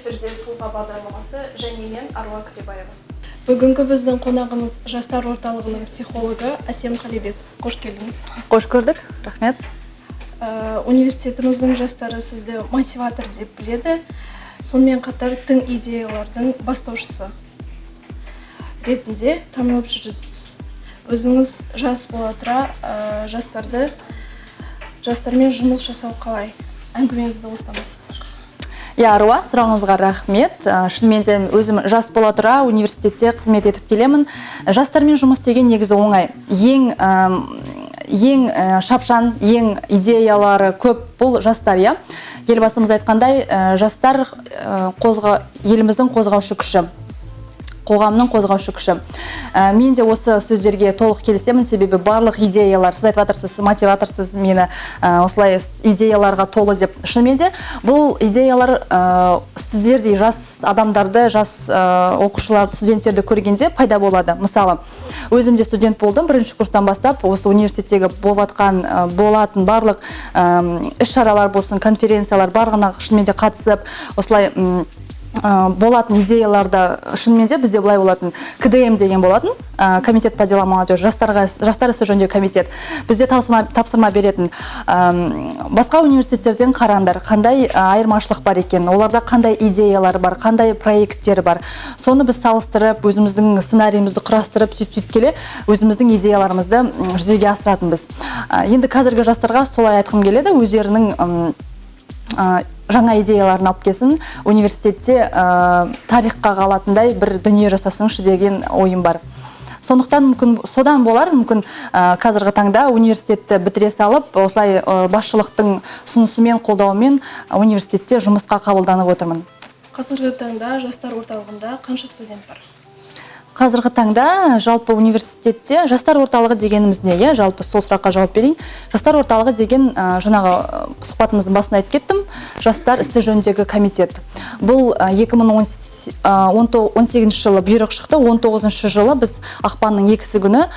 эфирде тұлға бағдарламасы және мен Аруа Калибаева. Бүгінгі біздің қонағымыз жастар орталығының психологы Әсем Қалибек. Қош келдіңіз. Қош көрдік, рахмет. Университетіміздің жастары сізді мотиватор деп біледі. Сонымен қатар тың идеялардың бастаушысы ретінде танылып жүрсіз. Өзіңіз жас бола тұра жастармен жұмыс жасау қалай? Әңгімемізді осыдан бастасақ. Аруа, сұрағыңызға рахмет. Шынымен де өзім жас бола тұра университетте қызмет етіп келемін. Жастармен жұмыс деген негізі оңай. Ең шапшаң, ең идеялары көп бұл жастар, Елбасымыз айтқандай, жастар еліміздің қозғаушы күші. Қоғамның қозғаушы күші. Мен де осы сөздерге толық келісемін, себебі барлық идеялар, сіз айтып жатырсыз, мотиваторсыз мені осылай идеяларға толы деп. Шынымен де бұл идеялар сіздердей жас адамдарды, жас оқушыларды, студенттерді көргенде пайда болады. Мысалы, өзім де студент болдым, бірінші курстан бастап, осы университеттегі болатын барлық іс-шаралар болсын, конференциялар барлығына шынымен де қатысып, осылай болатын идеяларда шынымен де бізде былай болатын КДМ деген болатын, комитет по делам молодежи, жастар ісі жөніндегі комитет. Бізде тапсырма беретін. Басқа университеттерден қараңдар, қандай айырмашылық бар екен, оларда қандай идеялар бар, қандай проекттер бар. Соны біз салыстырып, өзіміздің сценариімізді құрастырып, сөйтіп келе, өзіміздің идеяларымызды жүзеге асыратынбыз. Енді қазіргі жастарға солай айтқым келеді, өздерінің жаңа идеяларын алып келсін, университетте тарихқа қалатындай бір дүние жасасыңшы деген ойым бар. Сондықтан содан болар, мүмкін қазіргі таңда университетті бітіре салып, осылай басшылықтың ұсынысымен, қолдауымен университетте жұмысқа қабылданып отырмын. Қазіргі таңда жастар орталығында қанша студент бар? Қазіргі таңда жалпы университетте жастар орталығы дегеніміз не? Жалпы сол сұраққа жауап берейін. Жастар орталығы деген жаңағы сұхбатымыздың басында айтып кеттім, жастар ісі жөніндегі комитет. Бұл 2018 жылы бұйрық шықты, 19 жылы біз ақпанның 2 күні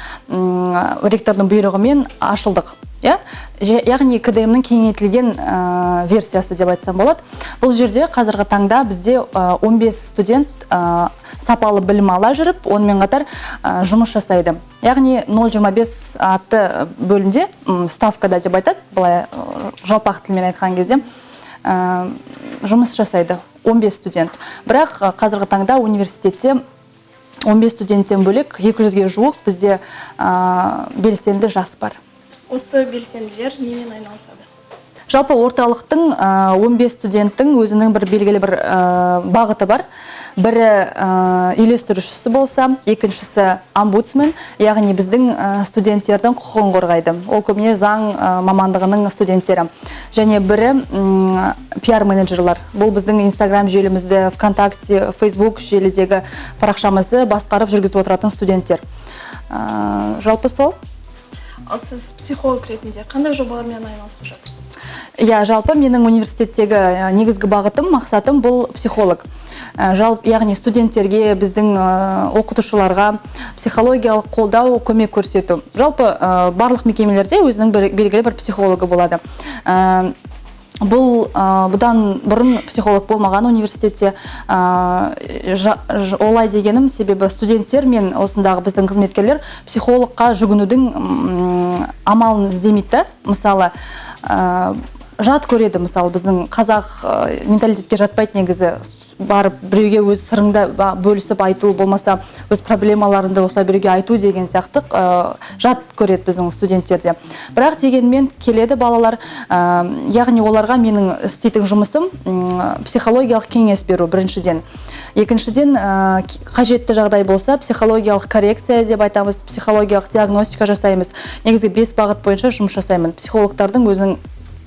ректордың бұйрығымен ашылдық. Яғни КДМ-нің кеңейтілген версиясы деп айтсам болады. Бұл жерде қазіргі таңда бізде 15 студент сапалы білім ала жүріп, онымен қатар жұмыс жасайды. Яғни 0.25 атты бөлімде, ставкада деп айтады, былай жалпақ тілмен айтқан кезде жұмыс жасайды 15 студент. Бірақ қазіргі таңда университетте 15 студенттен бөлек 200-ге жуық бізде белсенді жас бар. Осы белсенділер немен айналысады? Жалпы орталықтың 15 студенттің өзінің бір белгілі бір бағыты бар. Бірі үйлестірушісі болса, екіншісі омбудсмен, яғни біздің студенттердің құқығын қорғайды. Ол көбіне заң мамандығының студенттері. Және бірі пиар-менеджерлар. Бұл біздің Инстаграм желімізді, ВКонтакте, Фейсбук желідегі парақшамызды басқарып жүргізіп отыратын студенттер. Жалпы сол. Ал сіз психолог ретінде қандай жобалармен айналысып жатырсыз? Жалпы менің университеттегі негізгі бағытым, мақсатым бұл психолог. Яғни студенттерге, біздің оқытушыларға психологиялық қолдау, көмек көрсету. Жалпы барлық мекемелерде өзінің белгілі бір психологы болады. Бұдан бұрын психолог болмаған университетте, олай дегенім себебі студенттер мен осындағы біздің қызметкерлер психологқа жүгінудің амалын іздемейді. Мысалы, жат көреді, мысалы, біздің қазақ менталитетке жатпайды негізі. Барып біреуге өз сырыңды бөлісіп айту, болмаса өз проблемаларыңды осылай біреуге айту деген сияқты жат көреді біздің студенттерде. Бірақ дегенмен келеді балалар, яғни оларға менің істейтін жұмысым психологиялық кеңес беру біріншіден. Екіншіден, қажетті жағдай болса, психологиялық коррекция деп айтамыз, психологиялық диагностика жасаймыз. Негізгі 5 бағыт бойынша жұмыс жасаймын. Психологтардың өзінің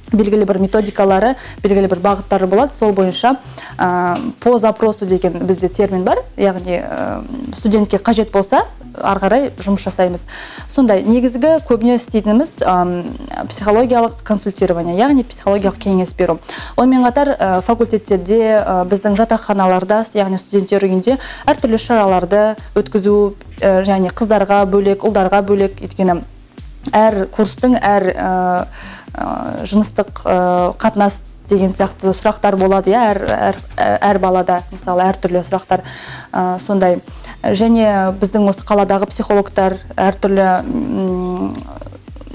белгілі бір методикалары, белгілі бір бағыттары болады. Сол бойынша по запросу деген бізде термин бар. Яғни студентке қажет болса, ары қарай жұмыс жасаймыз. Сондай негізгі көбіне істейтініміз психологиялық консультирование, яғни психологиялық кеңес беру. Онымен қатар факультеттерде, біздің жатақханаларда, яғни студенттер үйінде әртүрлі шараларды өткізу, және қыздарға бөлек, ұлдарға бөлек, өйткені әр курстың әр жыныстық қатынас деген сияқты сұрақтар болады, әр балада, мысалы, әртүрлі сұрақтар сондай. Және біздің осы қаладағы психологтар әртүрлі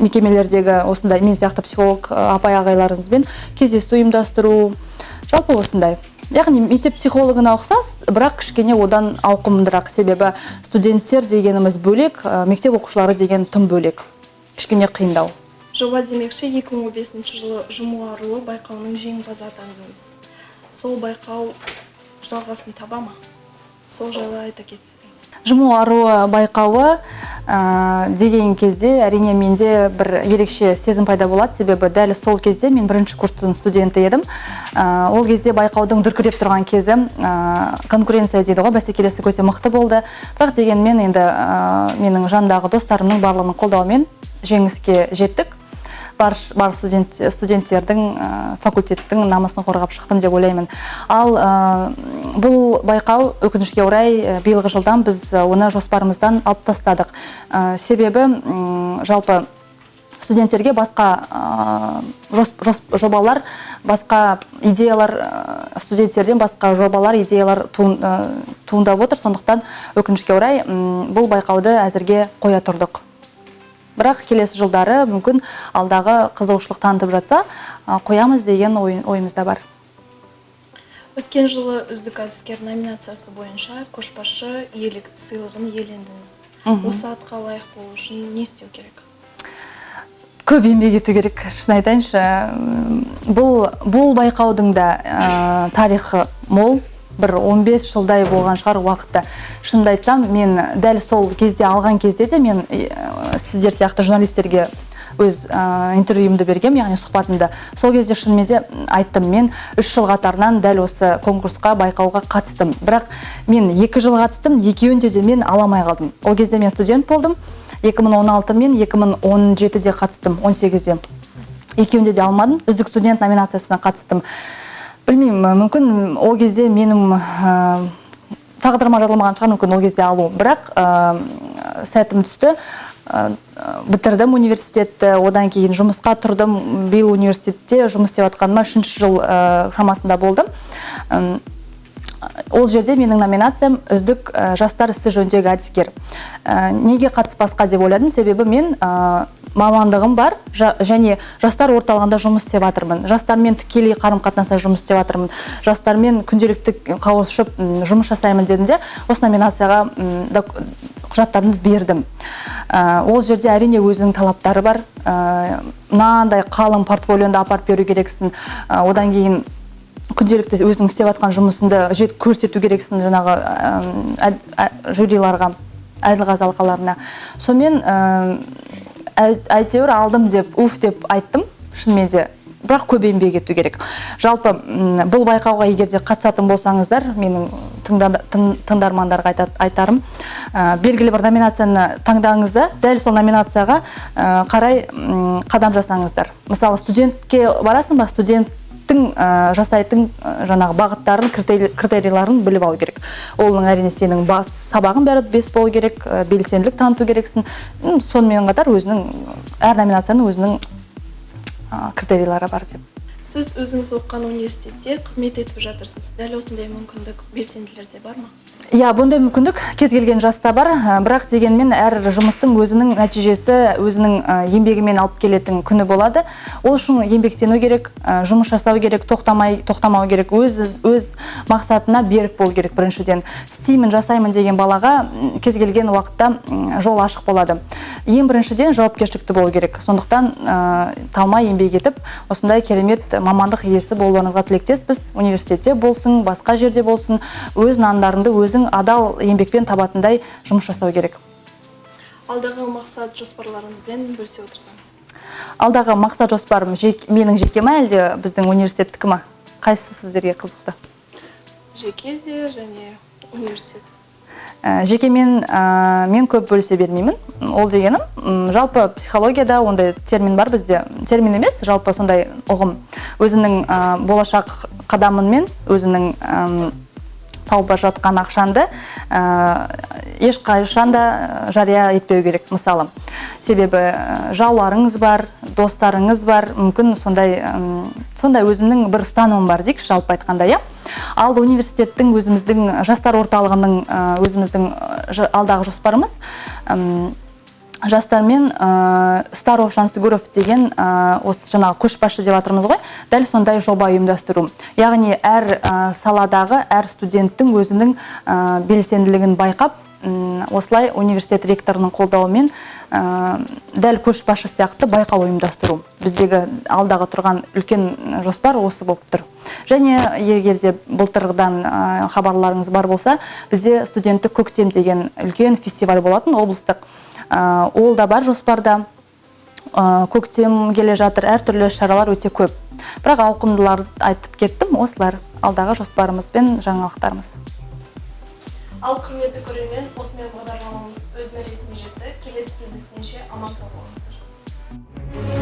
мекемелердегі осындай мен сияқты психолог апай ағайларыңызбен кездесу ұйымдастыру, жалпы осындай. Яғни мектеп психологына ұқсас, бірақ кішкене одан ауқымдырақ, себебі студенттер дегеніміз бөлек, мектеп оқушылары деген тым бөлек, кішкене қиындау. Жоба демекші 2015 жылы жұму аруы байқауының жеңімпазы атандыңыз. Сол байқау жалғасын таба ма? Сол жайлы айта кетсеңіз. Жұму аруы байқауы деген кезде әрине менде бір ерекше сезім пайда болады, себебі дәл сол кезде мен бірінші курстың студенті едім. Ол кезде байқаудың дүркіреп тұрған кезі, конкуренция дейді ғой, бәсекелестік өте мықты болды. Бірақ дегенмен енді менің жандағы достарымның барлығының қолдауымен жеңіске жеттік. Бар студенттердің, факультеттің намысын қорғап шықтым деп ойлаймын. Ал бұл байқау өкінішке орай биылғы жылдан біз оны жоспарымыздан алып тастадық. Себебі жалпы студенттерге басқа жобалар, басқа идеялар, студенттерден басқа жобалар, идеялар туындап отыр. Сондықтан өкінішке орай бұл байқауды әзірге қоя тұрдық. Бірақ келесі жылдары мүмкін алдағы қызығушылық танытып жатса, қоямыз деген ойымызда бар. Өткен жылы үздік әдіскер номинациясы бойынша көшбасшы иелік сыйлығын иелендіңіз. Осы атқа лайық болу үшін не істеу керек? Көп еңбек ету керек, шын айтайыншы. Бұл байқаудың да тарихы мол. Бір 15 жылдай болған шығар уақытта. Шынымды айтсам, мен дәл сол кезде алған кезде де мен сіздер сияқты журналистерге өз интервьюімді бергем, яғни сұхбатымды. Сол кезде шынымен де айттым, мен 3 жыл қатарынан дәл осы конкурсқа, байқауға қатыстым. Бірақ мен 2 жыл қатыстым, екеуінде де мен аламай қалдым. Ол кезде мен студент болдым. 2016 мен 2017-де қатыстым, 18-де. Екеуінде де алмадым. Үздік студент номинациясына қатыстым. Білмеймін, мүмкін ол кезде менің тағдырыма жазылмаған шығар, мүмкін ол кезде алу. Бірақ сәтім түсті, бітірдім университетті, одан кейін жұмысқа тұрдым. Биыл университетте жұмыс істеп жатқаныма 3-ші жыл шамасында болдым. Ол жерде менің номинациям үздік жастар ісі жөніндегі әдіскер. Неге қатыспасқа деп ойладым, себебі мен мамандығым бар және жастар орталығында жұмыс істеп жатырмын. Жастармен тікелей қарым-қатынаста жұмыс істеп жатырмын. Жастармен күнделікті қауышып жұмыс жасаймын дедім де, осы номинацияға құжаттарымды бердім. Ол жерде әрине өзінің талаптары бар. Мынандай қалың портфолионды апарып беру керексің. Одан кейін күнделікті өзің істеп жатқан жұмысыңды көрсету керексің жаңағы жюриларға, әділқазы алқаларына. Сонымен әйтеуір алдым деп, деп айттым, шынымен де. Бірақ көп еңбек ету керек. Жалпы бұл байқауға егер де қатысатын болсаңыздар, менің тыңдармандарға айтарым, белгілі бір номинацияны таңдаңызда, дәл сол номинацияға қарай қадам жасаңыздар. Мысалы, студентке барасың ба, студенттің жасайтын жаңағы бағыттарын, критерияларын біліп алу керек. Оның әрине сенің сабағын бәрі бес болу керек, белсенділік таныту керексің. Сонымен қатар өзінің әр номинацияның өзінің критериялары бар деп. Сіз өзіңіз оқыған университетте қызмет етіп жатырсыз. Дәл осындай мүмкіндік белсенділерде бар ма? Иә, бұндай мүмкіндік кез келген жаста бар, бірақ дегенмен әр жұмыстың өзінің нәтижесі, өзінің еңбегімен алып келетін күні болады. Ол үшін еңбектену керек, жұмыс жасау керек, тоқтамау керек, өз мақсатына берік болу керек біріншіден. Істеймін, жасаймын деген балаға кез келген уақытта жол ашық болады. Ең біріншіден жауапкершілікті болу керек. Сондықтан талмай еңбек етіп, осындай керемет мамандық иесі болуыңызға тілектеспіз. Университетте болсын, басқа жерде болсын, өз нандарыңды өзің адал еңбекпен табатындай жұмыс жасау керек. Алдағы мақсат жоспарларыңызбен бөлісе отырсаңыз? Алдағы мақсат жоспарым менің жеке ме, әлде біздің университеттікі ме? Қайсысы сіздерге қызықты? Жеке де және университет. Жеке мен көп бөлісе бермеймін. Ол дегенім, жалпы психологияда ондай термин бар бізде. Термин емес, жалпы сондай ұғым. Өзінің болашақ қадамынмен, өзінің тауып жатқан ақшанды ешқашан да жария етпеу керек, мысалы. Себебі жауларыңыз бар, достарыңыз бар, мүмкін сондай өзімнің бір ұстанымым бар дейік, жалпы айтқанда, иә. Ал университеттің өзіміздің жастар орталығының өзіміздің алдағы жоспарымыз жастармен Старов Жансүгіров деген осы жаңағы көшбасшы деп жатырмыз ғой, дәл сондай жоба ұйымдастыру. Яғни әр саладағы әр студенттің өзінің белсенділігін байқап, осылай университет ректорының қолдауымен дәл көшбасшы сияқты байқау ұйымдастыру. Біздегі алдағы тұрған үлкен жоспар осы болып тұр. Және егер де былтырғыдан хабарларыңыз бар болса, бізде студенттік көктем деген үлкен фестиваль болатын, облыстық. Ол да бар жоспарда. Көктем келе жатыр, әртүрлі шаралар өте көп. Бірақ ауқымдылар айтып кеттім, осылар алдағы жоспарымыз бен жаңалықтарымыз. Ал құрметті көрермен, осымен бағдарламамыз өз мәресіне жетті. Келесі кездескенше аман сау болыңыздар.